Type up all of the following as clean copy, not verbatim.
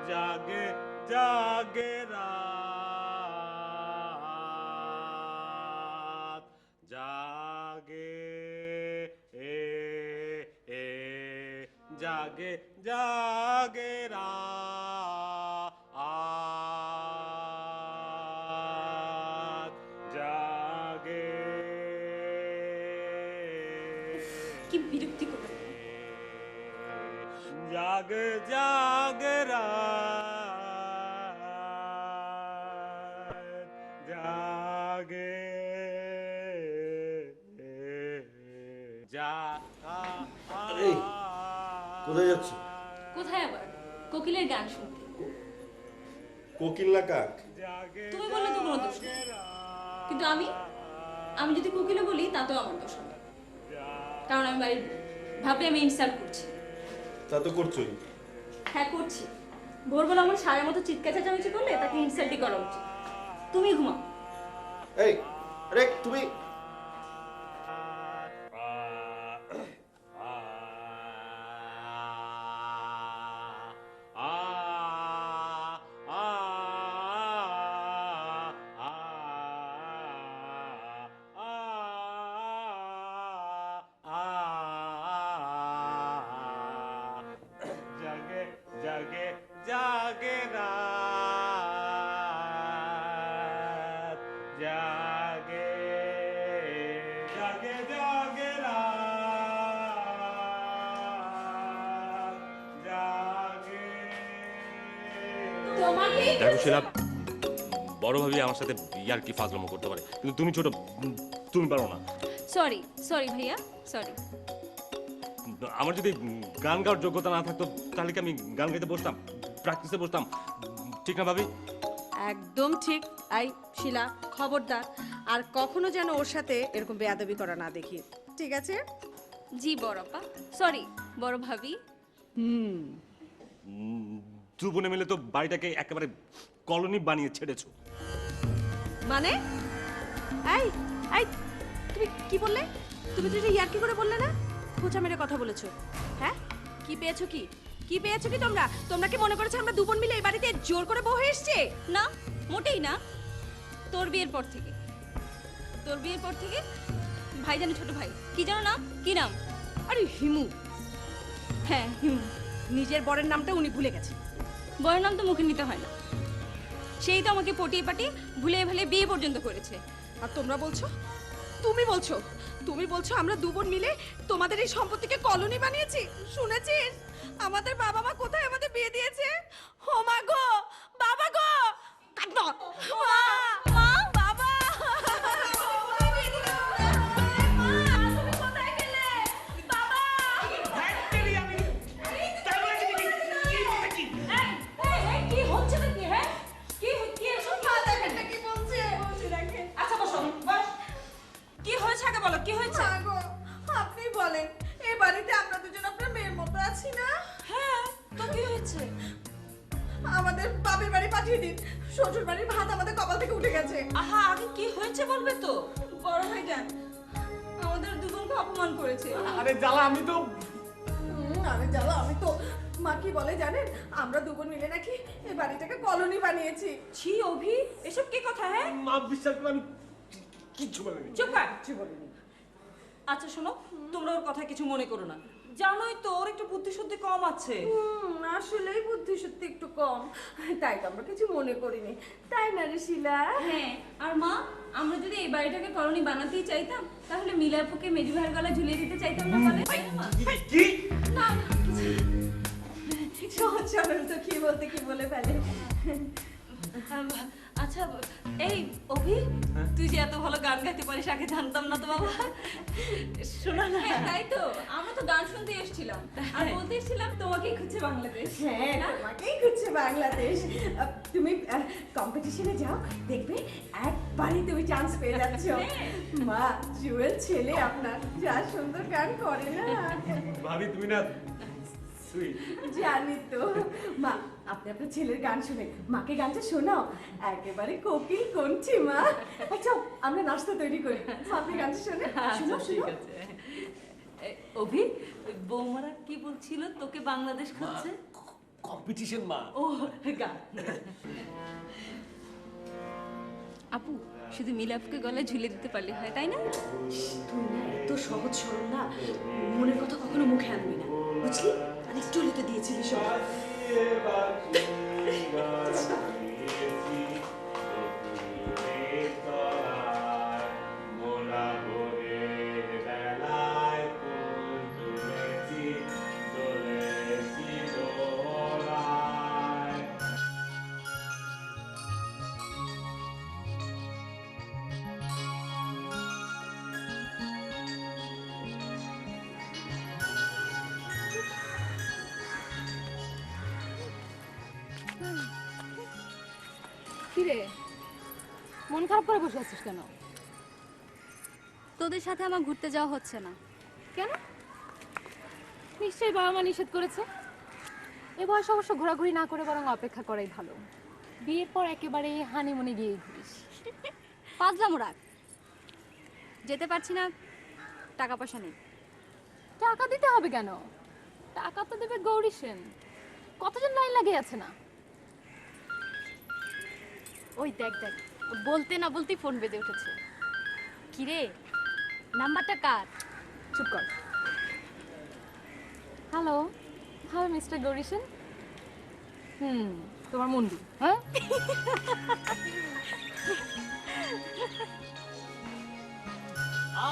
জাগে জাগে রাত, জাগে জাগে জাগে রাত, জাগে। কি বিরক্তিকর! জাগে জাগে রাত, জাগে এই, কোথায় যাচ্ছ? কোথায় আবার? কোকিলের গান শুনতে। কোকিল না কাক? তুমি বললে তো কোনো দোষ নেই, কিন্তু আমি যদি কোকিলে বলি তাতেও আমার দোষ হবে, কারণ আমি বাড়ির ভাবলে আমি ইনসাল্ট করছি। তা তো করছোই। হ্যাঁ করছি। ভোরবেলা আমার সারের মতো চিৎকার চেঁচামেচি করলে তাকে ইনসাল্টই করা উচিত। তুমি ঘুমাও। এই, আরে তুমি জাগে জাগে জাগে রাত, জাগে জাগে জাগে রাত, জাগে। দেখো শিলা, বড় ভাবি আমার সাথে ইয়ার কি ফাজলামো করতে পারে, কিন্তু তুমি ছোট, তুমি পারো না। সরি সরি ভাইয়া, সরি। আমার যদি গান গাওয়ার যোগ্যতা না থাকতো তাহলে কি আমি গান গাইতে বসতাম, প্র্যাকটিসে বসতাম? ঠিক না ভাবি? একদম ঠিক। আই শিলা, খবরদার আর কখনো যেন ওর সাথে এরকম বেয়াদবি করা না দেখি, ঠিক আছে? জি বড়পা, সরি বড় ভাবি। দু বোনে মিলে তো বাড়িটাকে একেবারে কলোনি বানিয়ে ছেড়েছো। মানে এই এই তুমি কি বললে? তুমি তো ইয়ার কি করে বললে না? খোঁচা মেরে কথা বলেছো। হ্যাঁ, কি পেয়েছো? কি পেয়েছো কি তোমরা? তোমরা কি মনে করেছো আমরা দুবোন মিলে এই বাড়িতে জোর করে বউ হয়ে এসেছি? না, মোটেই না। তোর বিয়ের পর থেকে ভাই জানে, ছোট ভাই কি জানো নাম, কি নাম? আরে হিমু। হ্যাঁ হিমু। নিজের বরের নামটা উনি ভুলে গেছে। বরের নাম তো মুখে নিতে হয় না, সেই তো আমাকে পটিয়ে পাটিয়ে ভুলে ভালে বিয়ে পর্যন্ত করেছে। আর তোমরা বলছো, তুমি বলছো আমরা দুবোন মিলে তোমাদের এই সম্পত্তিকে কলোনি বানিয়েছি? শুনেছিস আমাদের বাবা মা কোথায় আমাদের বিয়ে দিয়েছে? ও মা গো, বাবা গো, মা, মা, বাবা, কি হচ্ছে নাকি? হ্যাঁ কি এসব কি বলছে? আচ্ছা বসো, বস। কি হয়েছে আগে বলো, কি হয়েছে? আপনি বলেন, এই বাড়িতে আমরা দুজন আপনার মেয়ের মতো আছি না? হ্যাঁ তো কি হয়েছে? আমাদের বাপের বাড়ি পাঠিয়ে দিন, শ্বশুর বাড়ির ভাত আমাদের কপাল থেকে উঠে গেছে। আহা, আগে কি হয়েছে বলবে তো। বড় ভাইজান আমাদের দুজনকে অপমান করেছে। আরে জ্বালা, আমি তো আরে জ্বালা, আমি তো মা কি বলে জানেন, আমরা দুবোন মিলে নাকি এই বাড়িটাকে কলোনি বানিয়েছি। ছি অভি, এসব কি কথা? হ্যাঁ মা বিশ্বাস করে আমি কিচ্ছু বলিনি। চুপ কর, কিছু বলিনি। আচ্ছা শোনো, তোমরা ওর কথা কিছু মনে করো না, জানোই তো ওর একটু বুদ্ধি শুদ্ধি কম আছে। আসলেই বুদ্ধি সত্যি একটু কম, তাই তো আমরা কিছু মনে করিনি, তাই না রে শিলা? হ্যাঁ, আর মা, আমরা যদি এই বাড়িটাকে কলোনি বানাতেই চাইতাম তাহলে মিলাপুকে মেজু ভাইয়ের গলায় ঝুলিয়ে দিতে চাইতাম না? বলে কি? না না, সহজ সরল তো কি বলতে কি বলে ফেলে। আচ্ছা এই অভি, তুই যে এত ভালো গান গাইতে পারিস আগে জানতাম না তো বাবা। শোনা না, তাই তো আমরা তো গান শুনতে এসেছিলাম আর বলতে এসেছিলাম তোমাকেই খুঁজছে বাংলাদেশ। হ্যাঁ, তোমাকেই খুঁজছে বাংলাদেশ। তুমি কম্পিটিশনে যাও, দেখবে একবারই তুমি চান্স পেয়ে যাচ্ছ। মা, জুয়েল ছেলে আপনার, যা সুন্দর গান করে না। ভাবি তুমি না সুইট। জানি তো মা, আপনি আপনার ছেলের গান শুনে মাকে গানটা শোনাও, একেবারে কোকিল কণ্ঠী মা। আচ্ছা আমরা নাস্তা তৈরি করি, আপনি গানটা শোনে। শুনো শুনো। অভি, বৌমারা কি বলছিল তোকে বাংলাদেশ খুঁজছে? কম্পিটিশন মা। ও গান। আপু শুধু মিলাপকে গলায় ঝুলে দিতে পারলে হয়, তাই না? তুই না এত সহজ সরল না, মনের কথা কখনো মুখে আনবি না, বুঝলি? আর একটু হলে তো দিয়েছিলি সব। কিরে মন খারাপ করে বসে আছিস কেন? তোদের সাথে আমার ঘুরতে যাওয়া হচ্ছে না। কেন? নিশ্চয়ই বাবা মা নিষেধ করেছে। এ বয়সে অবশ্য ঘোরাঘুরি না করে বরং অপেক্ষা করাই ভালো। বিয়ের পর একেবারে হানিমুনে গিয়ে ঘুরিস। পাঁচলামো রাখ, যেতে পারছি না, টাকা পয়সা নেই। টাকা দিতে হবে কেন? টাকা তো দেবে গৌরী সেন। কতজন লাইন লাগিয়ে আছে না? ওই দেখ দেখ, বলতে না বলতেই ফোন বেজে উঠেছে। কিরে, নাম্বারটা কার? চুপ কর। Hello hello mister Gauri Sen. তোমার মুন্ডু, হ্যাঁ?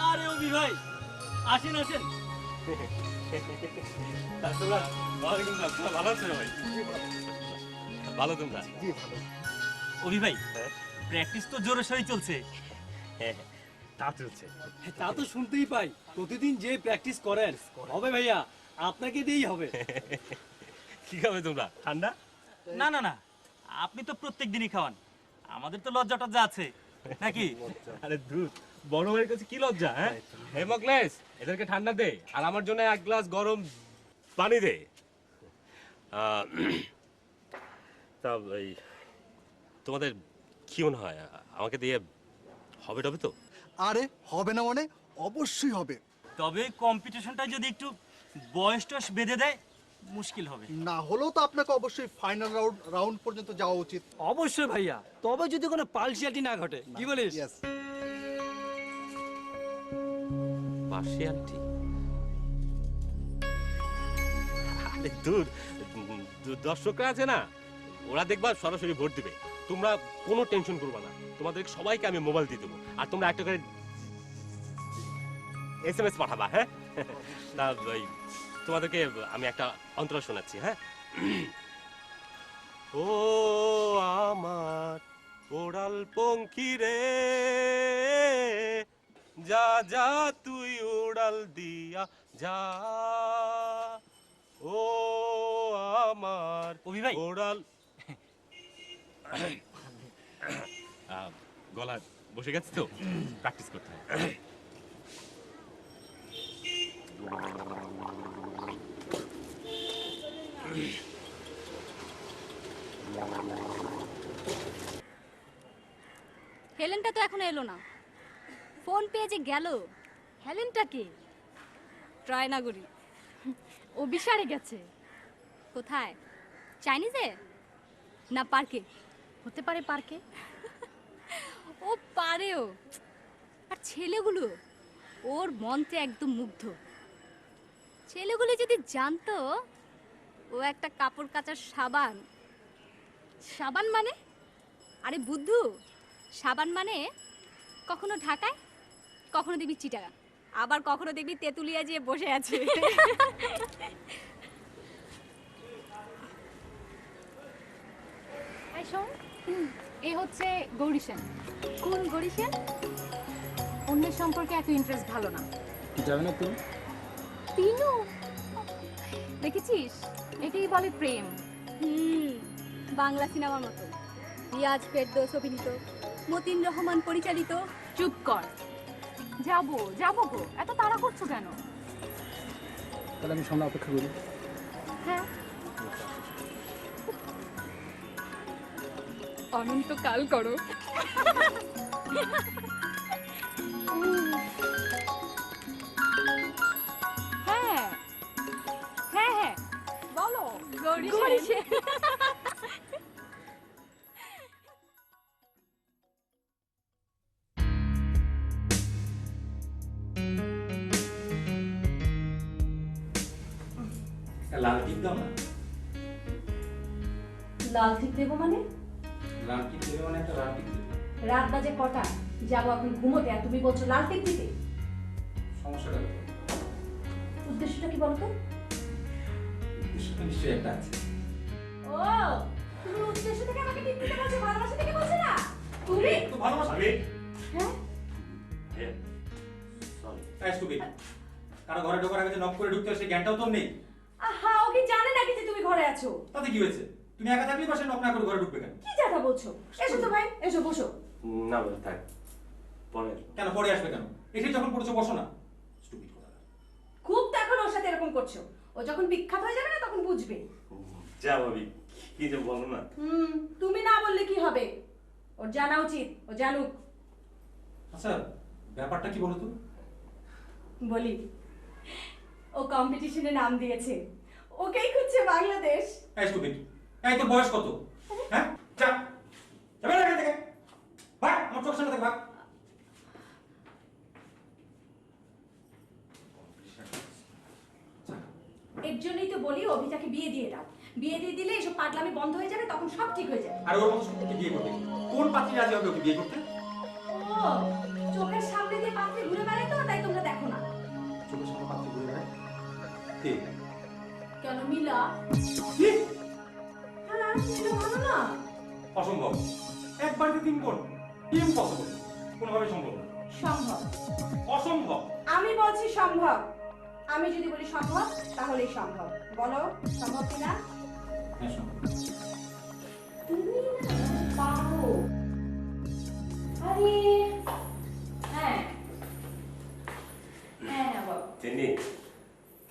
আরে অভি ভাই, আসেন আসেন। তোমরা ওয়ালাইকুম আসসালাম, ভালো আছো ভাই? ভালো তোমরা? অভি ভাই, প্র্যাকটিস তো জোরে সোরে চলছে। তা চলছে। তা তো শুনতেই পাই, প্রতিদিন যে প্র্যাকটিস করেন। হবে ভাইয়া, আপনাকে দিয়েই হবে। কি খাবে তোমরা? ঠান্ডা? না না না, আপনি তো প্রত্যেক দিনই খাওয়ান, আমাদের তো লজ্জা টজ্জা আছে নাকি? আরে দুধ, বড় ভাইয়ের কাছে কি লজ্জা? হ্যাঁ, হেমোক্লেস, এদেরকে ঠান্ডা দে আর আমার জন্য এক গ্লাস গরম পানি দে। তা এই তোমাদের কি মনে হয় আমাকে দিয়ে হবে টবে তো? আরে হবে না মানে অবশ্যই হবে। তবে কম্পিটিশনটা যদি একটু বয়স টয়স বেঁধে দেয় মুশকিল হবে। না হলেও তো আপনাকে অবশ্যই ফাইনাল রাউন্ড পর্যন্ত যাওয়া উচিত। অবশ্যই ভাইয়া, তবে যদি কোনো পালসিয়াটি না ঘটে। কি বলিস? ইয়েস। পার্সিয়ালিটি? আরে দূর, দর্শকরা আছে না, ওরা দেখবা সরাসরি ভোট দিবে। তোমরা কোনো টেনশন করবে না, তোমাদের সবাইকে আমি মোবাইল দিয়ে দেবো আর তোমরা একটা করে SMS পাঠাবা। হ্যাঁ, তা ওই তোমাদেরকে আমি একটা অন্তরা শোনাচ্ছি। হ্যাঁ, ও আমার ওড়াল পঙ্খী রে, যা যা তুই উড়াল দিয়া যা, ও আমার অভি ভাই, ওড়াল। গলা বসে গেছে তো, প্র্যাকটিস করতে হবে। হেলেনটা তো এখনো এলো না, ফোন পেয়ে যে গেল। হেলেনটা কে? ট্রায়নাগরি। ও বিশারে গেছে। কোথায়? চাইনিজে না পার্কে? হতে পারে পার্কে। ও পারেও। আর ছেলেগুলো ওর মন্ত্রে একদম মুগ্ধ। ছেলেগুলো যদি জানতো ও একটা কাপড় কাচার সাবান। সাবান মানে? আরে বুদ্ধু, সাবান মানে কখনো ঢাকায়, কখনো দেখবি চিটাগাং, আবার কখনো দেখবি তেঁতুলিয়া যেয়ে বসে আছে। এই শোন, এই হচ্ছে গৌরী সেন। কোন গৌরী সেন? অন্যের সম্পর্কে এত ইন্টারেস্ট ভালো না। যাবে না তুমি? তিনু দেখেছিস? এটাই বলে প্রেম। বাংলা সিনেমার মতো। রিয়াজ ফেরদৌস অভিনীত, মতিন রহমান পরিচালিত। চুপ কর। যাবো যাবো গো, এত তাড়া করছো কেন? তাহলে আমি সামনে অপেক্ষা করি। হ্যাঁ, অনন্তকাল করো। হ্যাঁ হ্যাঁ হ্যাঁ বলো। গৌরী সেন। লাল টিপ দাও না। লাল টিপ দেবো মানে? লাল টিপ দেবে মানে একটা লাল টিপ দেবে। রাত বাজে কটা? যাবো এখন ঘুমোতে আর তুমি বলছো লাল টিপ দিতে? সমস্যাটা কোথায়? উদ্দেশ্যটা কি বলতো? উদ্দেশ্যটা নিশ্চয়ই একটা আছে। ও, তুমি উদ্দেশ্য থেকে আমাকে টিপ দিতে বলছো, ভালোবাসা থেকে বলছো না? তুমি? তো ভালোবাসা। হ্যাঁ? তাই স্টুপিড। কারো ঘরে ঢোকার আগে যে নক করে ঢুকতে হয় সেই জ্ঞানটাও তোর নেই। আহা, ও কি জানে নাকি যে তুমি ঘরে আছো? তাতে কি হয়েছে? তুমি একা থাকলেই পাশে নক না করে ঘরে ঢুকবে কেন? কি কথা বলছো? এসো তো ভাই, এসো বসো। না ভাই থাক, পরে আসবো। কেন পরে আসবে কেন? এসে যখন পড়ছো বসো না। স্টুপিড কথা। খুব তো এখন ওর সাথে এরকম করছো। ও যখন বিখ্যাত হয়ে যাবে না তখন বুঝবে। যা ভাবি, কি যে বলো না। তুমি না বললে কি হবে? ওর জানা উচিত, ও জানুক। আচ্ছা, ব্যাপারটা কি বলো তো? বলি, ও কম্পিটিশনে নাম দিয়েছে, ওকেই খুঁজছে বাংলাদেশ। এই স্টুপিড। এই তোর বয়স কত? হ্যাঁ? যা। যাবে না এখান থেকে। ভাগ, আমার চোখের সামনে থেকে ভাগ। এর জন্যই তো বলি অভিটাকে বিয়ে দিয়ে দাও। বিয়ে দিয়ে দিলে এসব পাগলামি বন্ধ হয়ে যাবে, তখন সব ঠিক হয়ে যাবে। আর ওর মতো সত্যি বিয়ে করবে? কোন পাত্রী রাজি হবে ওকে বিয়ে করতে? ও, চোখের সামনে দিয়ে পাত্রে ঘুরে বেড়ায় তো, তাই তোমরা দেখো না। চোখের সামনে পাত্রী ঘুরে বেড়ায়? কে? কেন মিলা? কি? হ্যাঁ, মিলা ভালো না? অসম্ভব। এক বাড়িতে 3 বোন। ইম্পসিবল। কোনোভাবে সম্ভব না। সম্ভব। অসম্ভব। আমি বলছি সম্ভব। আমি যদি বলি সম্ভব তাহলেই সম্ভব। বলো সম্ভব কিনা? হ্যাঁ, সম্ভব। তুমি না পারো। আরে হ্যাঁ হ্যাঁ বল। চিনি,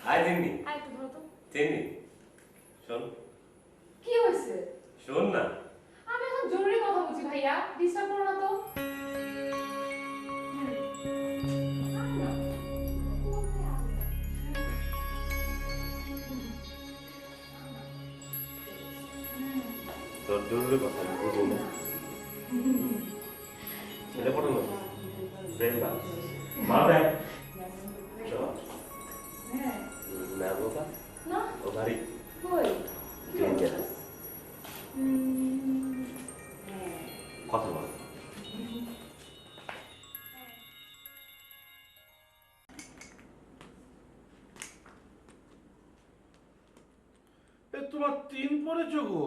হাই চিনি, আর একটু ধরো তো। চিনি, শোন, কি হয়েছে? শোন না। আমি এখন জরুরি কথা বলছি ভাইয়া, ডিস্টার্ব করো না তো। তোর জরুরি কথা আমি বুঝি না। ছেলে পড়ানো ব্রেন বা মা দেখ না বাবা না, ও ভারী কই? ডেঞ্জারাস কথা বল। তোমার 3 পড়েছো গো?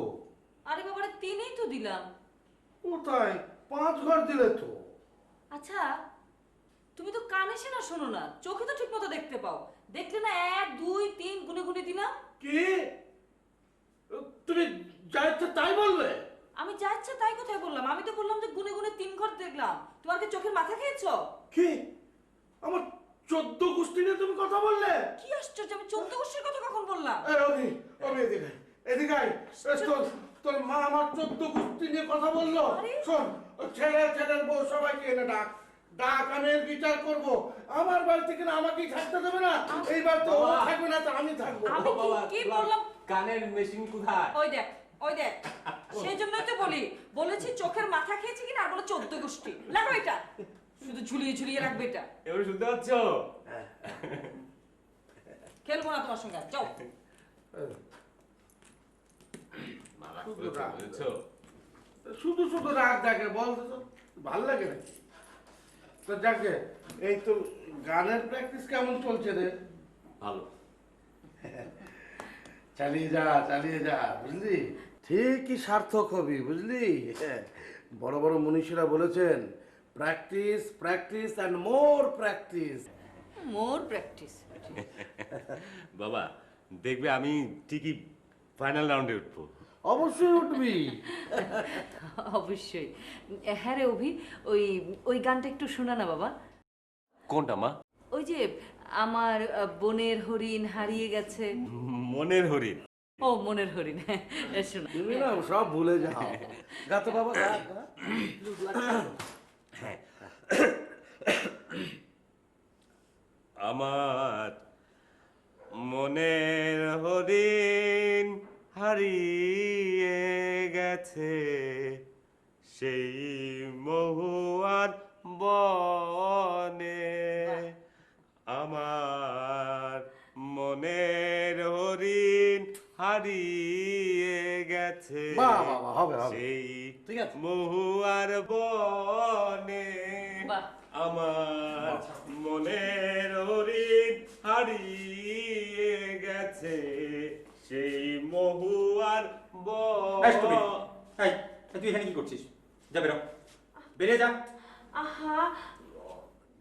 আরে বাবারে, 3ই তো দিলাম। কোথায় 5 ঘর দিলে তো? আচ্ছা, তুমি তো কানে শোনা শোনো না, চোখে তো ঠিক মতো দেখতে পাও। দেখলে না 1 2 3 গুনে গুনে দিলাম। কি তুমি যা ইচ্ছা তাই বলবে? আমি যা ইচ্ছা তাই কোথায় বললাম? আমি তো বললাম যে গুনে গুনে 3 ঘর দেখলাম। তোমার কি চোখের মাথা খেয়েছো? কি আমার 14 গোষ্ঠী নিয়ে তুমি কথা বললে? কি আশ্চর্য, আমি 14 গোষ্ঠীর কথা কখন বললাম? এই অভি, অভি এদিকে আয়, এদিকে আয়। তোর মা আমার 14 গোষ্ঠী নিয়ে কথা বললো। আরে। শোন, ছেলের বউ সবাইকে এনে ডাক, আমি এর বিচার করব। আমার বাড়ি থেকে না আমাকেই থাকতে দেবে না, এই বাড়িতে ও থাকবে না তো আমি থাকবো। আমি কি বললাম? কানের মেশিন কোথায়? ওই দেখ, ওই দেখ। সেই জন্যই তো বলেছি চোখের মাথা খেয়েছি কিনা, আর বলে 14 গোষ্ঠী। লাগো এটা, শুধু ঝুলিয়ে ঝুলিয়ে রাখবে এটা। এবার শুনতে পাচ্ছ? খেলবো না তোমার সঙ্গে, যাও। শুধু শুধু রাগ দেখে বল তো, ভাল লাগে না? তো যাকে এই তো গানের প্র্যাকটিস কেমন চলছে রে? ভালো। চালিয়ে যা বুঝলি, ঠিকই সার্থক হবি বুঝলি। বড় বড় মনীষীরা বলেছেন practice practice and more practice. More practice. বাবা দেখবে আমি ঠিকই ফাইনাল রাউন্ডে উঠবো। অবশ্যই উঠবি। অবশ্যই। হ্যাঁ রে অভি, ওই গানটা একটু শোনা না বাবা। কোনটা মা? ওই যে আমার বনের হরিণ হারিয়ে গেছে। মনের হরিণ। ও মনের হরিণ, হ্যাঁ শোনা। তুমি না সব ভুলে যাও। গা তো বাবা গা। হ্যাঁ। আমার মনের হরিণ হারিয়ে গেছে সেই মহুয়ার বনে আমার মনের হরিণ হারিয়ে গেছে বাহ, বাহ, বাহ, হবে, হবে। সেই ঠিক আছে। মহুয়ার বনে বাহ। আমার মনের হরিণ হারিয়ে গেছে সেই মহুয়ার এই তুমি, বনে। এই তুই এখানে কি করছিস? যা বেরো, বেরিয়ে যা, আহা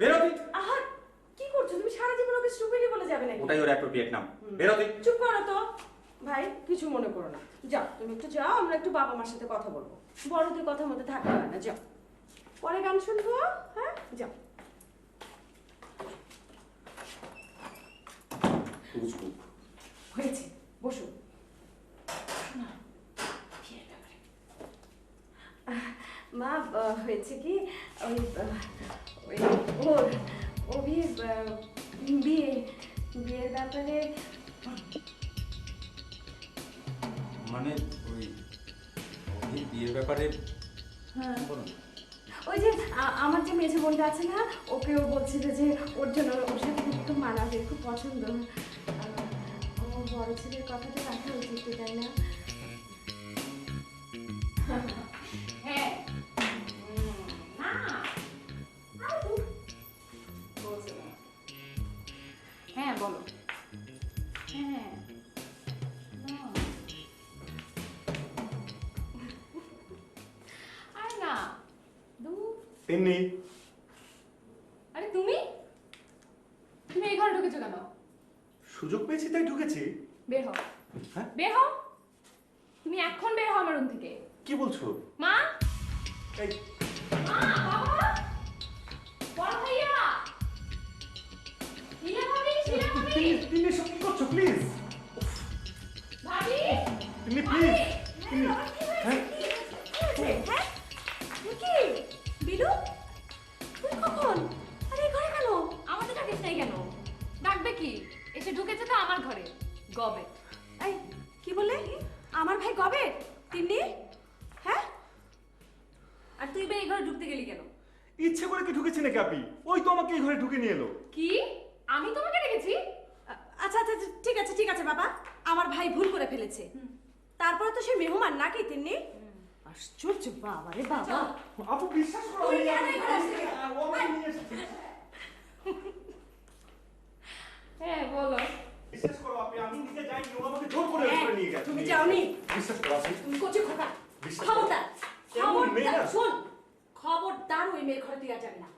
বেরো তুই। আহা কি করছো তুমি? সারা জীবন ওকে স্টুপিডই বলে যাবে নাকি? ওটাই ওর অ্যাপ্রোপ্রিয়েট নাম। বেরো তুই। চুপ করো তো ভাই, কিছু মনে করো না। যাও তুমি একটু যাও, আমরা একটু বাবা মার সাথে কথা বলবো। বড়দের কথার মধ্যে থাকতে হয় না, যাও। পরে গান শুনবো, হ্যাঁ যাও। হয়েছে, বসো। মা হয়েছে কি, ওই ওই ওর বিয়ের ব্যাপারে। মানে ওই বিয়ের ব্যাপারে হ্যাঁ বলুন। ওই যে আমার যে মেঝে বোনটা আছে না, ওকেও বলছিল যে ওর জন্য ওর সাথে খুব মানাবে, খুব পছন্দ। ও বড় ছেলের কথাটা রাখা উচিত, তাই না? হ্যাঁ হ্যাঁ বলো। হ্যাঁ আরে না তিন্নি, আরে তুমি তুমি এই ঘরে ঢুকেছো কেন? সুযোগ পেয়েছি তাই ঢুকেছি। বের হও। হ্যাঁ? বের হও, তুমি এখন বের হও আমার রুম থেকে। কি বলছো? মা, এই মা, বাবা, বড় ভাইয়া, নীলা ভাবি, শিলা ভাবি, তিন্নি সব কি করছো প্লিজ? ভাবি, তিন্নি প্লিজ। তিন্নি, হ্যাঁ হ্যাঁ কি বিলু, তুই কখন? আরে এই ঘরে কেন? আমাদের ডাকিস নাই কেন? ডাকবে কি? এসে ঢুকেছে তো আমার ঘরে গবে। এই কি বললে? আমার ভাই কবে? তিন্নি, হ্যাঁ? আর তুই বা এই ঘরে ঢুকতে গেলি কেন? ইচ্ছে করে কি ঢুকেছি নাকি আপনি? ওই তো আমাকে এই ঘরে ঢুকে নিয়ে এলো। কি? আমি তোমাকে ডেকেছি? আচ্ছা আচ্ছা আচ্ছা, ঠিক আছে ঠিক আছে বাবা, আমার ভাই ভুল করে ফেলেছে। তারপরে তো সে মেহমান নাকি তিন্নি? আশ্চর্য বাবা রে বাবা। আপু বিশ্বাস করো, তুই আমি- কেন এই ঘরে আসলি? ও আমাকে নিয়ে এসেছে। হ্যাঁ বলো। বিশ্বাস করো আপনি, আমি নিজে যাইনি, ও আমাকে জোর করে এই ঘরে নিয়ে গেছে। তুমি যাওনি? বিশ্বাস করো আপনি। তুমি করছো খোকা? বিশ্বাস করো। খবরদার, কেমন মেয়ে খবরদার না? শোন, খবরদার ওই মেয়ের ঘরে তুই আর যাবি না।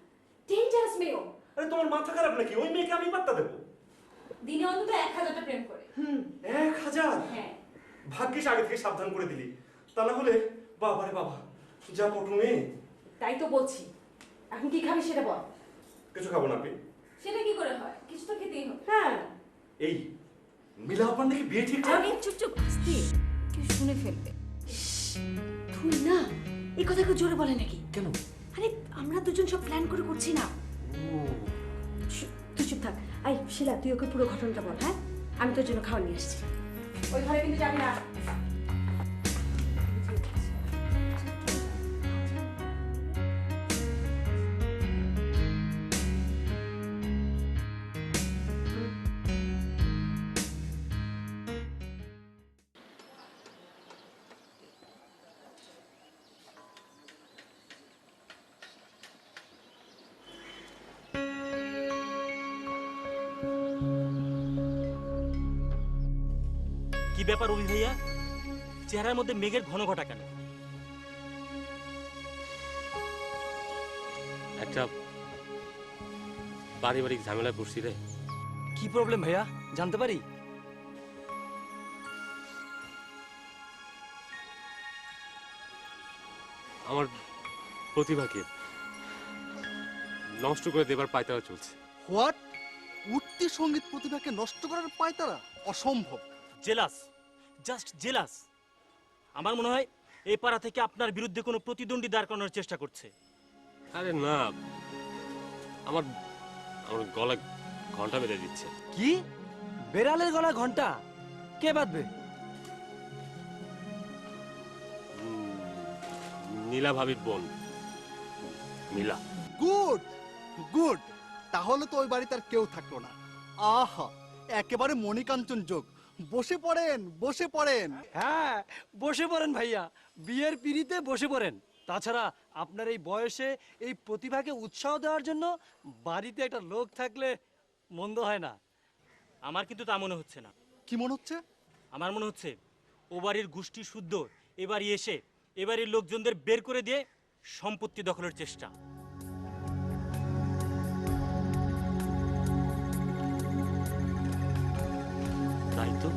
ডেঞ্জারাস মেয়ে ও। আরে তোমার মাথা খারাপ নাকি? ওই মেয়েকে আমি পাত্তা দেবো? দিনে অন্তত 1000টা প্রেম করে। 1000? হ্যাঁ। ভাগ্যিস আগে থেকে সাবধান করে দিলি, তা না হলে বাবারে বাবা, যা পটু মেয়ে। তাই তো বলছি, এখন কি খাবি সেটা বল। কিছু খাবো না আপনি? সেটা কি করে হয়? কিছু তো খেতেই হবে। হ্যাঁ এই মিলা আপনার নাকি বিয়ে ঠিক আরে চুপ চুপ, আস্তে, কেউ শুনে ফেলবে। তুই না এই কথা কেউ জোরে বলে নাকি? কেন? আরে আমরা দুজন সব প্ল্যান করে করছি না। তুই চুপ থাক। আই শিলা, তুই ওকে পুরো ঘটনাটা বল। হ্যাঁ, আমি তোর জন্য খাওয়া নিয়ে আসছি। ওই ঘরে কিন্তু যাবি না। কি ব্যাপার অভি ভাইয়া, চেহারার মধ্যে মেঘের ঘন ঘটা কেন? একটা পারিবারিক ঝামেলায় পড়ছি রে। কি প্রবলেম ভাইয়া, জানতে পারি? আমার প্রতিভাকে নষ্ট করে দেবার পায়তারা চলছে। হোয়াট? উঠতি সঙ্গীত প্রতিভাকে নষ্ট করার পায়তারা? অসম্ভব। Jealous, just jealous. আমার মনে হয় এই পাড়া থেকে আপনার বিরুদ্ধে কোনো প্রতিদ্বন্দ্বী দাঁড় করানোর চেষ্টা করছে। আরে না, আমার আমার গলা ঘন্টা বেঁধে দিচ্ছে। কি? বেড়ালের গলা ঘন্টা কে বাঁধবে? নীলা ভাবির বোন নীলা। গুড গুড, তাহলে তো ওই বাড়িতে আর কেউ থাকলো না। আহা, একেবারে মণিকাঞ্চন যোগ। বসে পড়েন, বসে পড়েন। হ্যাঁ, বসে পড়েন ভাইয়া, বিয়ের পিড়িতে বসে পড়েন। তাছাড়া আপনার এই বয়সে এই প্রতিভাকে উৎসাহ দেওয়ার জন্য বাড়িতে একটা লোক থাকলে মন্দ হয় না। আমার কিন্তু তা মনে হচ্ছে না। কি মনে হচ্ছে? আমার মনে হচ্ছে ও বাড়ির গোষ্ঠী শুদ্ধ এবারই এসে এবারের লোকজনদের বের করে দিয়ে সম্পত্তি দখলের চেষ্টা। তাই তো,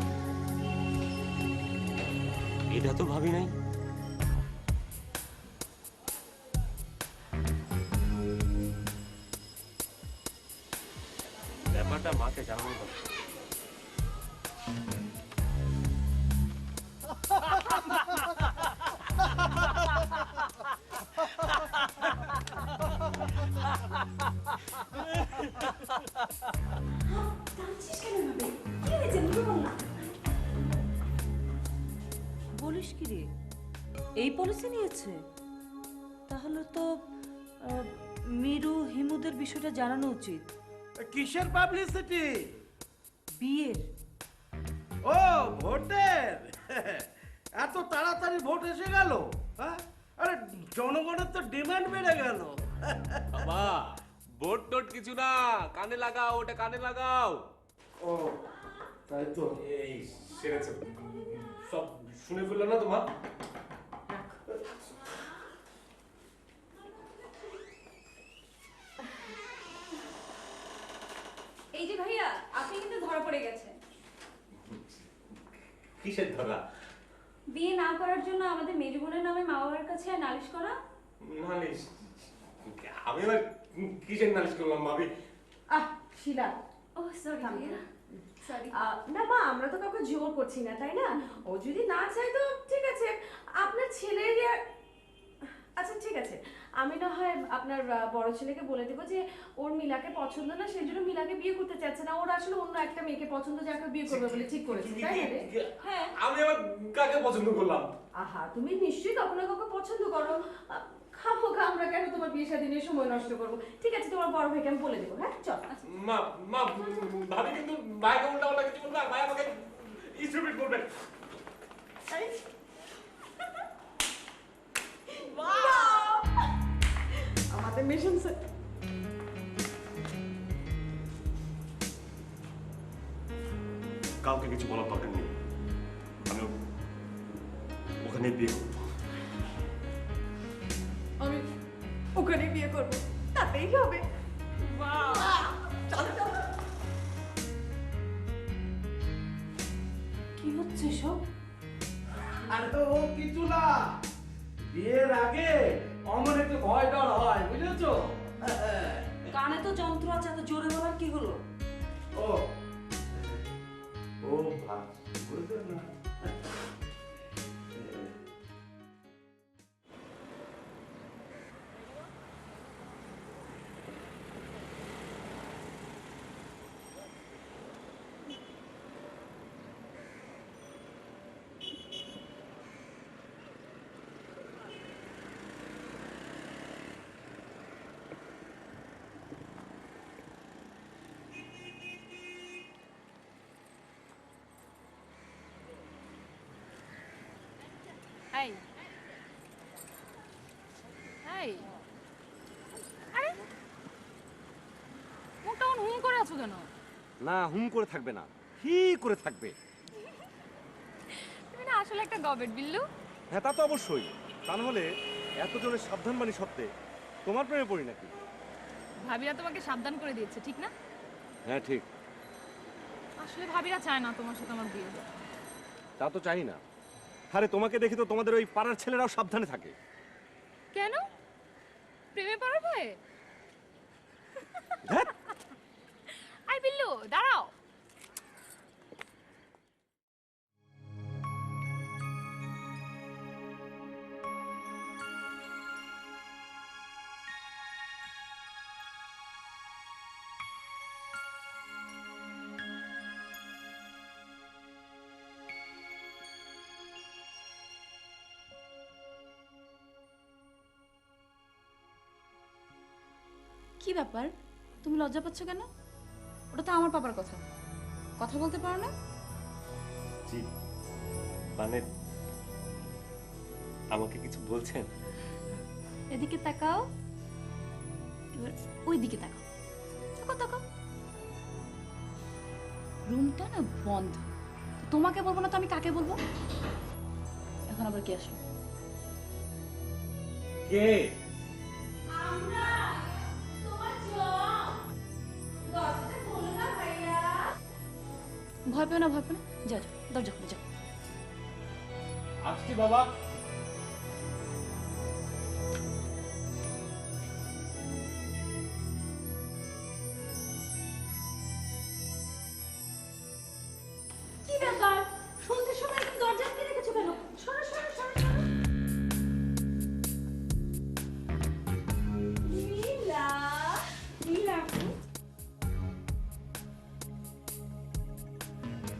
এটা তো ভাবি নাই। ব্যাপারটা মাকে জানানো দরকার। বলিস কি রে, এই পলিসি নিয়েছে? তাহলে তো মিরু হিমুদের বিষয়টা জানানো উচিত। কিসের পাবলিসিটি? বিয়ের। ও ভোটের? এত তাড়াতাড়ি ভোট এসে গেল? হ্যাঁ, আরে জনগণের তো ডিমান্ড বেড়ে গেল। বাবা, বোট টোট কিছু না, কানে লাগাও, ওটা কানে লাগাও। ও তাই তো। এই সেরেছে, সব শুনে ফেললো না তোমার? এই যে ভাইয়া, আপনি কিন্তু ধরা পড়ে গেছেন। কিসের ধরা? বিয়ে না করার জন্য আমাদের মেজো বোনের নামে মা বাবার কাছে নালিশ করা। নালিশ? আমি আবার কিসের নালিশ করলাম ভাবি? শিলা, ও সরি ভাইয়া, সরি। না মা, আমরা তো কাউকে জোর করছি না, তাই না? ও যদি না চায় তো ঠিক আছে, আপনার ছেলের আচ্ছা ঠিক আছে, আমি না হয় আপনার বড় ছেলেকে বলে দেবো যে ওর মিলাকে পছন্দ না, সেই জন্য মিলাকে বিয়ে করতে চাচ্ছে না। ওর আসলে অন্য একটা মেয়েকে পছন্দ, যাকে বিয়ে করবে বলে ঠিক করেছে, তাই না রে? হ্যাঁ। আমি আবার কাকে পছন্দ করলাম? আহা, তুমি নিশ্চয়ই কাউকে না কাউকে পছন্দ করো। খামোখা আমরা কেন তোমার বিয়ে শাদী নিয়ে সময় নষ্ট করবো? ঠিক আছে, তোমার বড় ভাইকে আমি বলে দেবো। হ্যাঁ চল। মা মা ভাবি কিন্তু ভাইকে উল্টা পাল্টা কিছু বলবে, ভাই আমাকে স্টুপিড করবে। আমাদের মিশন কাউকে কিছু বলার দরকার নেই, আমি ওখানে বিয়ে করবো। আমি ওখানে বিয়ে করবো, তাতেই হবে। কি হচ্ছে সব? আরে তো ও কিছু না, বিয়ের আগে অমন একটু ভয় ডর হয়, বুঝেছো? কানে তো যন্ত্র আছে, এত জোরে বলার কি হলো? ও ও ভাই, বুঝলেন না? এই এই, আরে মুখটা হুম করে আছো কেন? না, হুম করে থাকবে না, হি করে থাকবে। তুমি না আসলে একটা গবেট বিল্লু। হ্যাঁ, তা তো অবশ্যই। তা নাহলে এতজনের সাবধান বাণী সত্ত্বে তোমার প্রেমে পড়ি নাকি? ভাবিরা তোমাকে সাবধান করে দিয়েছে, ঠিক না? হ্যাঁ ঠিক। আসলে ভাবিরা চায় না তোমার সাথে আমার বিয়ে হোক। তা তো চাই না। আরে তোমাকে দেখি তো তোমাদের ওই পাড়ার ছেলেরাও সাবধানে থাকে। কেন? প্রেমে পড়ার ভয়ে? আই বিল্লু, দাঁড়াও। কি ব্যাপার, তুমি লজ্জা পাচ্ছ কেন? ওটা তো আমার পাপার কথা, কথা বলতে পারো না? জি, মানে আমাকে কিছু বলছেন? এদিকে তাকাও, এবার ওই দিকে তাকাও, তাকাও তাকাও। রুমটা না বন্ধ, তোমাকে বলবো না তো আমি কাকে বলবো? এখন আবার কে আসলো? কে? ভয় পেও না, ভয় পেও না, যাও যাও, দরজা খুলে যাও। আসছি বাবা। কি ব্যাপার, শুনতে সময় একদম দরজা আটকে রেখেছো কেন? সরো সরো সরো সরো। নীলা, নীলা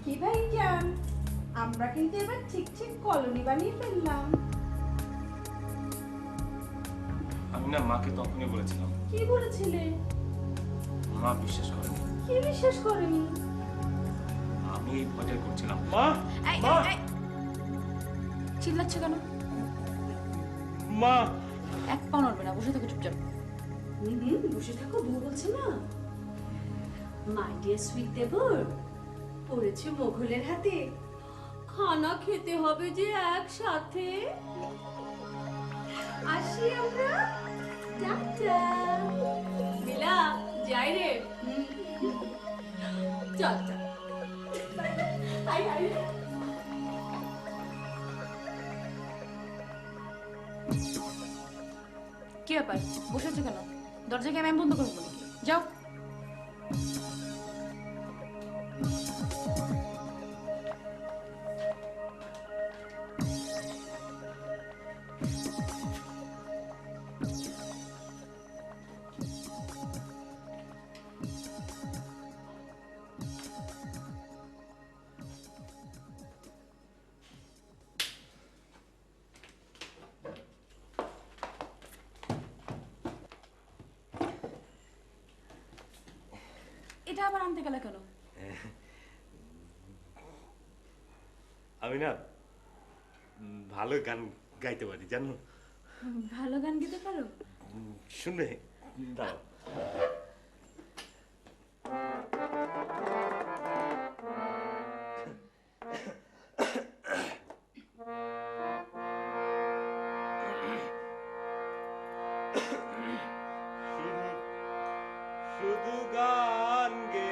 কি ভাইজান, আমরা কিন্তু এবার ঠিক ঠিক কলোনি বানিয়ে ফেললাম। আমি না মাকে তখনই বলেছিলাম, কি বলেছিলে? মা বিশ্বাস করেনি। কি বিশ্বাস করেনি? আমি এই ভয়টাই করছিলাম। মা, চিল্লাচ্ছ কেন? মা, এক পা নড়বে না, বসে থাকো চুপচাপ। বসে থাকো, বউ বলছে না। মাই ডিয়ার সুইট দেবর, পড়েছে মোঘলের হাতে, খানা খেতে হবে যে একসাথে। আসি আমরা, টাটা। মিলা, যাই রে। চল চল। High high. কি ব্যাপার, বসে আছো কেন? দরজা কি আমি বন্ধ করবো নাকি? যাও। এটা আবার আনতে গেলে কেন? আমি না ভালো গান গাইতে পারি জানো। ভালো গান গেতে পারো? শুনে দাও। শুধু গান গে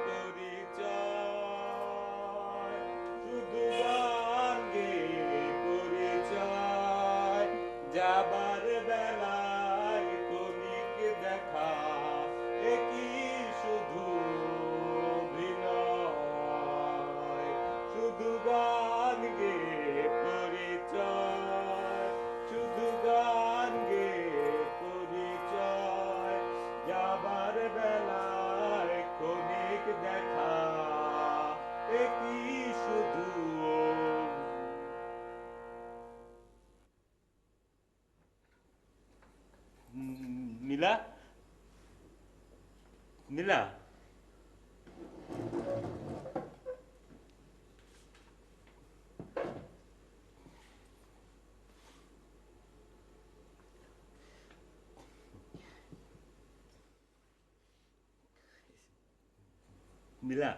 পরিচয়, শুধু গান গে পরিচয়, যাবার বেলায় কলিক দেখা, একই শুধু অভিনয়। শুধু গান গে পরিচয়, শুধু গান গে পরিচয়, যাবার বেলায় কলিক দেখা, একই শুধু। নীলা, নীলা, নীলা,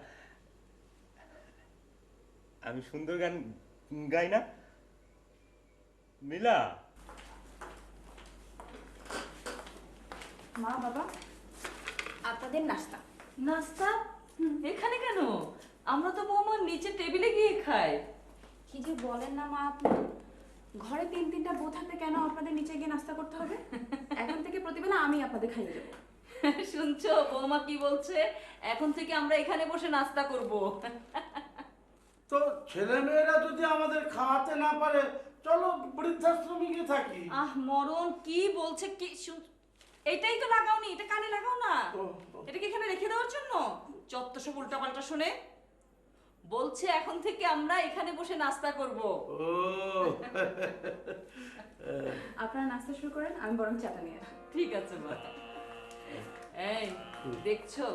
আমি সুন্দর গান গাই না? নীলা, মা, বাবা, আপনাদের নাস্তা। নাস্তা এখানে কেন? আমরা তো বৌমা নিচে টেবিলে গিয়ে খাই। কি যে বলেন না মা আপনি, ঘরে তিনটা বউ থাকতে কেন আপনাদের নিচে গিয়ে নাস্তা করতে হবে? এখন থেকে প্রতিবেলা আমি আপনাদের খাইয়ে দেবো। শুনছো বৌমা কি বলছে? এখন থেকে আমরা এখানে বসে নাস্তা করব। তো ছেলে মেয়েরা যদি আমাদের খাওয়াতে না পারে, চলো বৃদ্ধাশ্রমে গিয়ে থাকি। আহ মরণ, কি বলছে কি? এটাই তো লাগাওনি, এটা কানে লাগাও না। এটা কি এখানে রেখে দেওয়ার জন্য? যত সব উল্টাপাল্টা শুনে। বলছে এখন থেকে আমরা এখানে বসে নাস্তা করব। আপনারা নাস্তা শুরু করেন, আমি বরং চাটা নিয়ে আসি। ঠিক আছে মা। এই দেখছো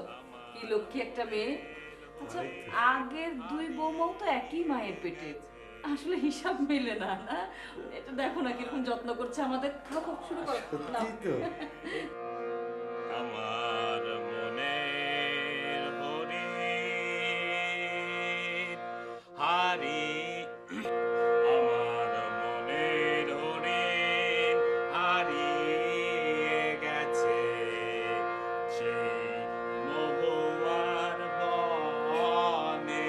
কি লক্ষ্মী একটা মেয়ে। আচ্ছা আগের দুই বৌমাও তো একই মায়ের পেটে, আসলে হিসাব মেলে না না? এটা দেখো না কিরকম যত্ন করছে আমাদের। খাও খাও, শুরু করো। নাও। আমার মনের হরিণ হারি আমার মনের হরিণ হারিয়ে গেছে সেই মহুয়ার বনে।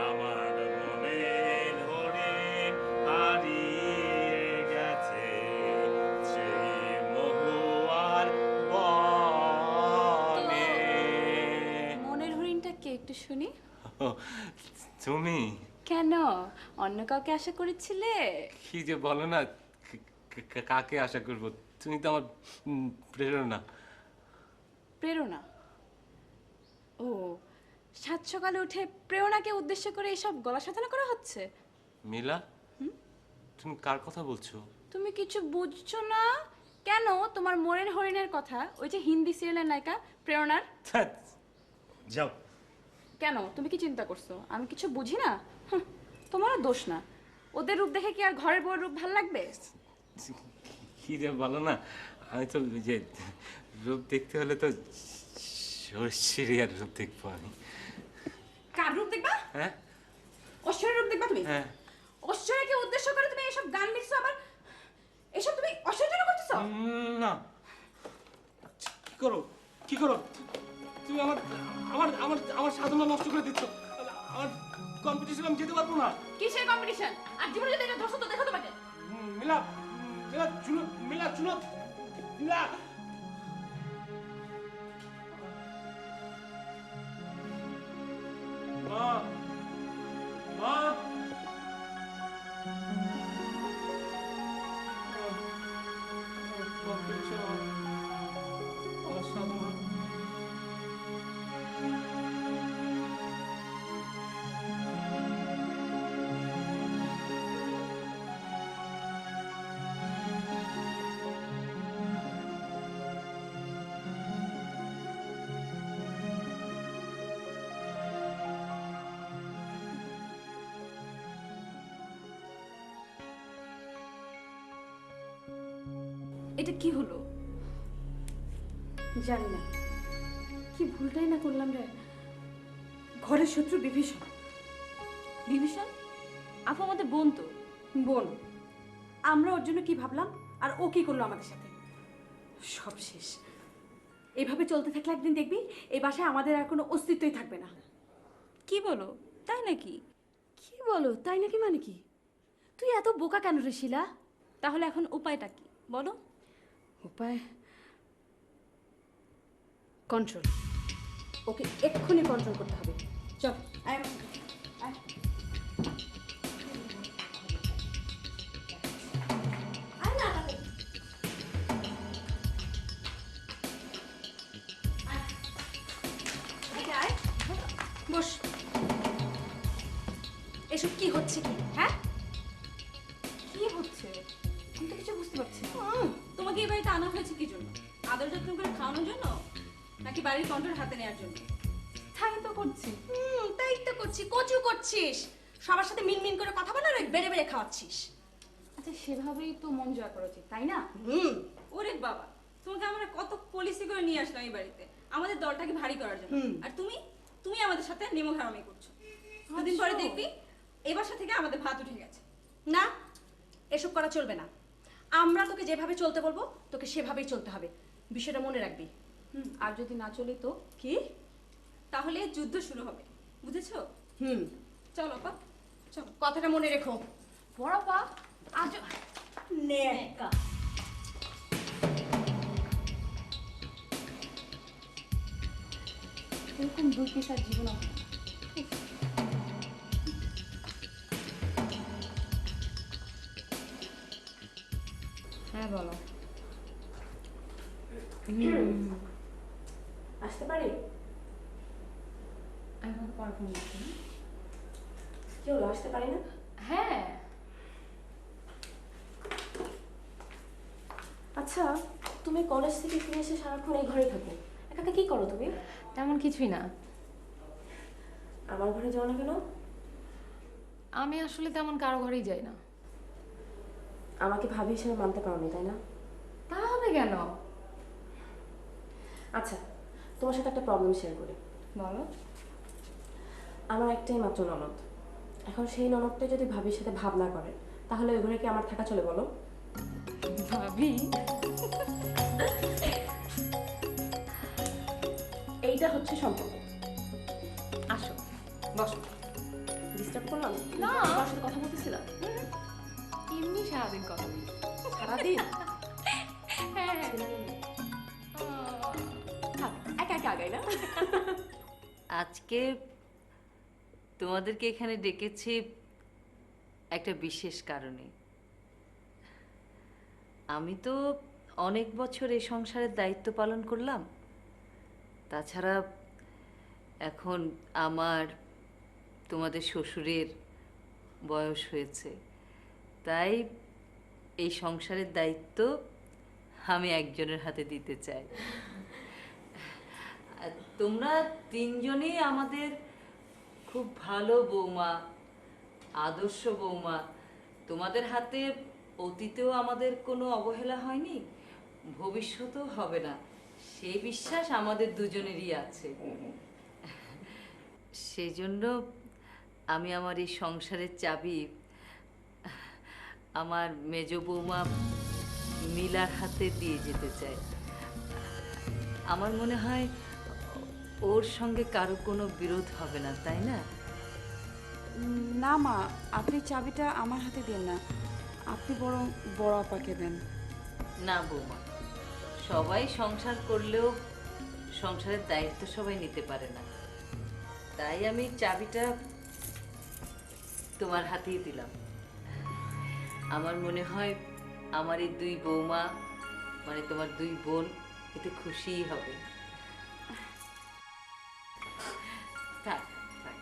আমার মনের হরিণ হারিয়ে গেছে সেই মহুয়ার বনে। মনের হরিণটা কে একটু শুনি। তুমি কেন অন্য কাউকে আশা করেছিলে? কি যে বলো না, কাকে আশা করবো? তুমি তো আমার প্রেরণা। প্রেরণা? ও, সাত সকালে উঠে প্রেরণাকে উদ্দেশ্য করে এসব গলা সাজানো করা হচ্ছে। মিলা, তুমি কার কথা বলছো? তুমি কিছু বুঝছো না? কেন তোমার মনের হরিণের কথা, ওই যে হিন্দি সিরিয়ালের নায়িকা প্রেরণার। যাও। কেন তুমি কি চিন্তা করছো আমি কিছু বুঝি না? হুঁ, তোমারও দোষ না। ওদের রূপ দেখে কি আর ঘরের বউর রূপ ভাল লাগবে? কি যে বলো না, আমি তো ওই যে রূপ দেখতে হলে তো ঐশ্বরিয়ার রূপ দেখবো আমি। কার রূপ দেখবা? হ্যাঁ ঐশ্বর্যের রূপ দেখবা তুমি? হ্যাঁ। ঐশ্বর্যকে উদ্দেশ্য করে তুমি এসব গান লিখছো, আবার এসব তুমি ঐশ্বর্য করতেছো? না, কি করো কি করো তুমি? আমার আমার আমার আমার সাধনা নষ্ট করে দিচ্ছ। আমার কম্পিটিশন আমি যেতে পারবো না। কিসের কম্পিটিশন? আর জীবনে যদি এটা ধরছো তো দেখো তোমাকে। মিলা মিলা চুলো মিলা চুলো মিলা। মা মা কম্পিটিশন আমার সাধনা। এটা কি হলো? জানি না, কি ভুলটাই না করলাম রে। ঘরের শত্রু বিভীষণ। বিভীষণ? আপু আমাদের বোন তো। বোন? আমরা ওর জন্য কি ভাবলাম আর ও কি করলো আমাদের সাথে? সব শেষ। এভাবে চলতে থাকলে একদিন দেখবি এই বাসায় আমাদের আর কোনো অস্তিত্বই থাকবে না। কি বলো? তাই নাকি? কি বলো তাই নাকি মানে কি? তুই এত বোকা কেন রে শিলা? তাহলে এখন উপায়টা কি বলো? উপায় কন্ট্রোল। ওকে এক্ষুনি কন্ট্রোল করতে হবে। চল আয় আয়। আয় না তাতে। আয়। আয়, আয়। বস। এসব কি হচ্ছে কি? হ্যাঁ কি হচ্ছে? আমি তো কিছু বুঝতে পারছি না। তোমাকে এই বাড়িতে আনা হয়েছে কি জন্য? আদর যত্ন করে খাওয়ানোর জন্য নাকি বাড়ির কন্ট্রোল হাতে নেওয়ার জন্য? তাই তো করছি। তাই তো করছি। কচু করছিস, সবার সাথে মিনমিন করে কথা বলে আর বেড়ে বেড়ে খাওয়াচ্ছিস। আচ্ছা সেভাবেই তো মন জয় করা উচিত, তাই না? ওরে বাবা, তোমাকে আমরা কত পলিসি করে নিয়ে আসলাম এই বাড়িতে আমাদের দলটাকে ভারী করার জন্য, আর তুমি তুমি আমাদের সাথে নেমো হারামি করছো। দুদিন পরে দেখবি এই বাসা থেকে আমাদের ভাত উঠে গেছে। না, এসব করা চলবে না। আমরা তোকে যেভাবে চলতে বলবো তোকে সেভাবেই চলতে হবে, বিষয়টা মনে রাখবি। আর যদি না চলি তো কি? তাহলে যুদ্ধ শুরু হবে, বুঝেছো? চলো পা, চলো। কথাটা মনে রেখো। বড় পা আজ নেকা। এরকম দুই পেশার জীবন হবে। হ্যাঁ বলো। আসতে পারি? এখন তো পারবো না। কেউ আসতে পারি না? হ্যাঁ। আচ্ছা তুমি কলেজ থেকে ফিরে এসে সারাক্ষণ এই ঘরে থাকো, একা একা কি করো তুমি? তেমন কিছুই না। আমার ঘরে যাও না কেন? আমি আসলে তেমন কারো ঘরেই যাই না। আমাকে ভাবি হিসেবে মানতে পারোনি তাই না? তা হবে কেন? আচ্ছা, তোমার সাথে একটা প্রবলেম শেয়ার করি। বলো। আমার একটাই মাত্র ননদ। এখন সেই ননদটা যদি ভাবির সাথে ভাব না করে, তাহলে ওই ঘরে কি আমার থাকা চলে বলো? ভাবি, এইটা হচ্ছে সম্পর্ক। আসো, বসো। ডিস্টার্ব করলাম না? তোমার সাথে কথা বলতেছিলাম। এমনি সারাদিন কথা বলি। সারাদিন? হ্যাঁ। একা একা আগাই না। আজকে তোমাদেরকে এখানে ডেকেছি একটা বিশেষ কারণে। আমি তো অনেক বছর এই সংসারের দায়িত্ব পালন করলাম, তাছাড়া এখন আমার তোমাদের শ্বশুরের বয়স হয়েছে, তাই এই সংসারের দায়িত্ব আমি একজনের হাতে দিতে চাই। তোমরা তিনজনই আমাদের খুব ভালো বৌমা, আদর্শ বৌমা। তোমাদের হাতে অতীতেও আমাদের কোনো অবহেলা হয়নি, ভবিষ্যতেও হবে না, সেই বিশ্বাস আমাদের দুজনেরই আছে। সেই জন্য আমি আমার এই সংসারের চাবি আমার মেজ বৌমা মিলার হাতে দিয়ে যেতে চাই। আমার মনে হয় ওর সঙ্গে কারো কোনো বিরোধ হবে না, তাই না? না মা, আপনি চাবিটা আমার হাতে দেন না, আপনি বরং বড় আপাকে দেন। না বৌমা, সবাই সংসার করলেও সংসারের দায়িত্ব সবাই নিতে পারে না, তাই আমি চাবিটা তোমার হাতেই দিলাম। আমার মনে হয় আমার এই দুই বৌমা, মানে তোমার দুই বোন, এতে খুশিই হবে। থাক থাক।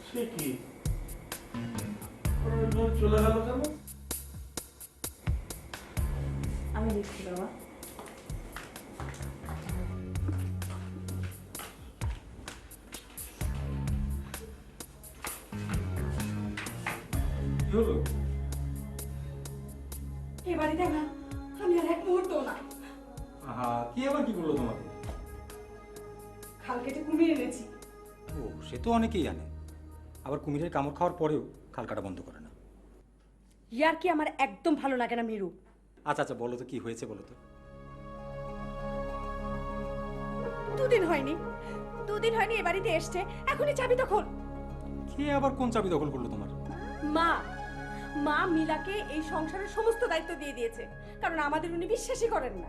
সে কি চলে গেল কেন? আমি দেখছি বাবা। কি হলো? এ বাড়িতে না আমি আর এক মুহূর্ত না। আহা, কি আবার কি করলো তোমাকে? খাল কেটে কুমির এনেছি। ও, সে তো অনেকেই জানে, আবার কুমিরের কামড় খাওয়ার পরেও খাল কাটা বন্ধ করে না। ইয়ার কি আমার একদম ভালো লাগে না মিরু। আচ্ছা আচ্ছা, বলো তো কি হয়েছে বলো তো। দুদিন হয়নি এ বাড়িতে এসছে, এখনই চাবি দখল। কে আবার কোন চাবি দখল করলো তোমার? মা মিলাকে এই সংসারের সমস্ত দায়িত্ব দিয়ে দিয়েছে, কারণ আমাদের উনি বিশ্বাসই করেন না।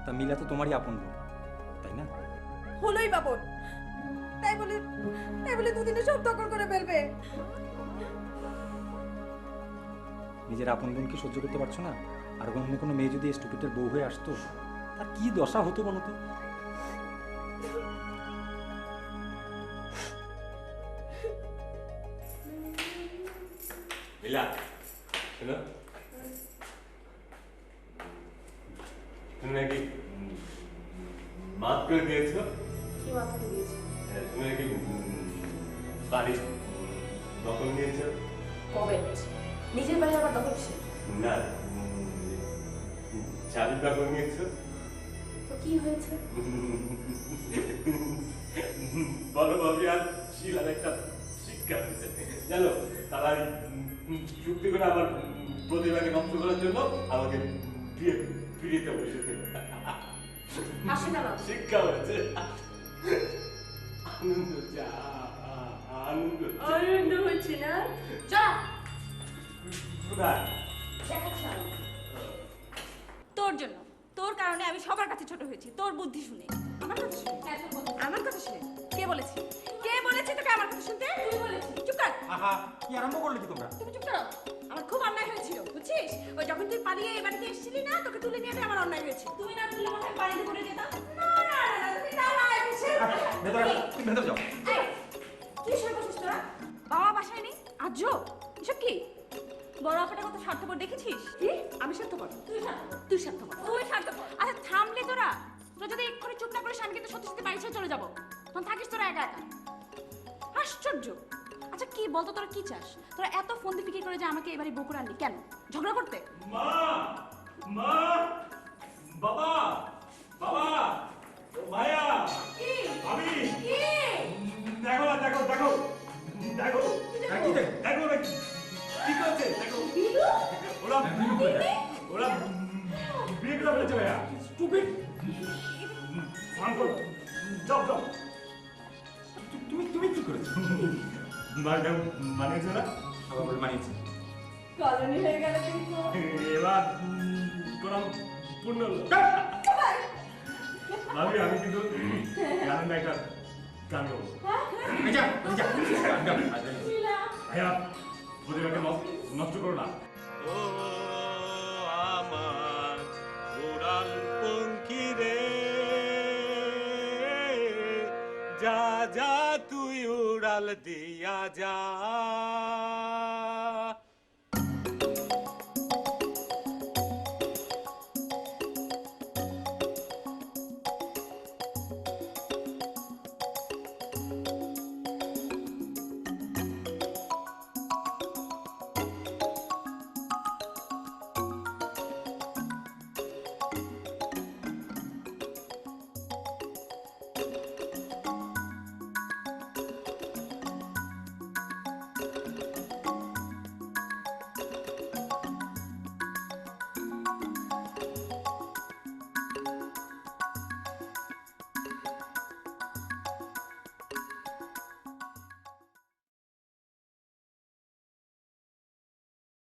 তা মিলা তো তোমারই আপন বোন, তাই না? হলোই বাবন, তাই বলে দুদিনে সব দখল করে ফেলবে। নিজের আপন বোনকে সহ্য করতে পারছো না, আর অন্য কোনো মেয়ে যদি স্টুপিটের বউ হয়ে আসতো, তার কি দশা হতো বলো তো। মিলা, শোনো, তুমি নাকি মাফ করে দিয়েছো? কি মাথা দিয়েছে? তুমি নাকি বাড়ি দখল নিয়েছো? কবে? নিজের বাড়ি আবার দখল সে? না, চাবি দখল নিয়েছো। তো কি হয়েছে? বড় ভাবি আর শিলার একটা শিক্ষা হয়েছে জানো, তারা চুক্তি করে আমার প্রতিভাকে নষ্ট করার জন্য আমাকে ফিরিতে বসেছে। শিক্ষা হয়েছে। আনন্দ যা আনন্দ হচ্ছে না? যা তোর জন্য, তোর কারণে আমি সবার কাছে ছোট হয়েছি, তোর বুদ্ধি শুনে। আমার কথা শুনে? আমার কথা শুনে? কে বলেছে তোকে আমার কথা শুনতে? তুই বলেছিস। চুপ কর। আহা, কি আরম্ভ করলে কি তোমরা? তুমি চুপ করো। আমার খুব অন্যায় হয়েছিল, বুঝছিস? ওই যখন তুই পালিয়ে এই বাড়িতে এসেছিলি না, তোকে তুলে নিয়ে আমার অন্যায় হয়েছিল। তুমি না তুলে মাথায় পানিতে পড়ে যেতাম। না ভেতরে যাও। কি শুরু করছিস তোরা? বাবা বাসায় নেই, আজ এসব কি? বড় আপাটা কত স্বার্থপর দেখেছিস? কি? আমি স্বার্থপর? তুই স্বার্থপর। তুই স্বার্থপর। আচ্ছা থামলে তোরা যদি এক্ষুনি চুপ না করিস আমি কিন্তু সত্যি সত্যি বাড়ি ছেড়ে চলে যাবো। তখন থাকিস তোরা একা একা। আশ্চর্য। আচ্ছা কি বলতো তোরা কি চাস? তোরা এত ফোন দিয়ে ফিকির করে যে আমাকে এবারে বকুড়া আনলি কেন? ঝগড়া করতে? মা মা বাবা বাবা ভাইয়া কি? আমি কি? দেখো না দেখো দেখো দেখো কি দেখ? দেখো না কি করছে দেখো ওরা ওরা বিয়ে করে ফেলেছে ভাইয়া স্টুপিড ফাঙ্কল জব জব তুমি তুমি কি করেছো? মানিয়েছে না আবার বলে মানিয়েছি। কলোনি হয়ে গেল কিন্তু। এবার কোন পূর্ণ ভাবি আমি কিন্তু গানের একটা গান গাবো যা যা ভাইয়া প্রতিভাকে নষ্ট করো না ও আমার উড়াল পঙ্খী রে, যা যা তুই উড়াল দিয়া যা।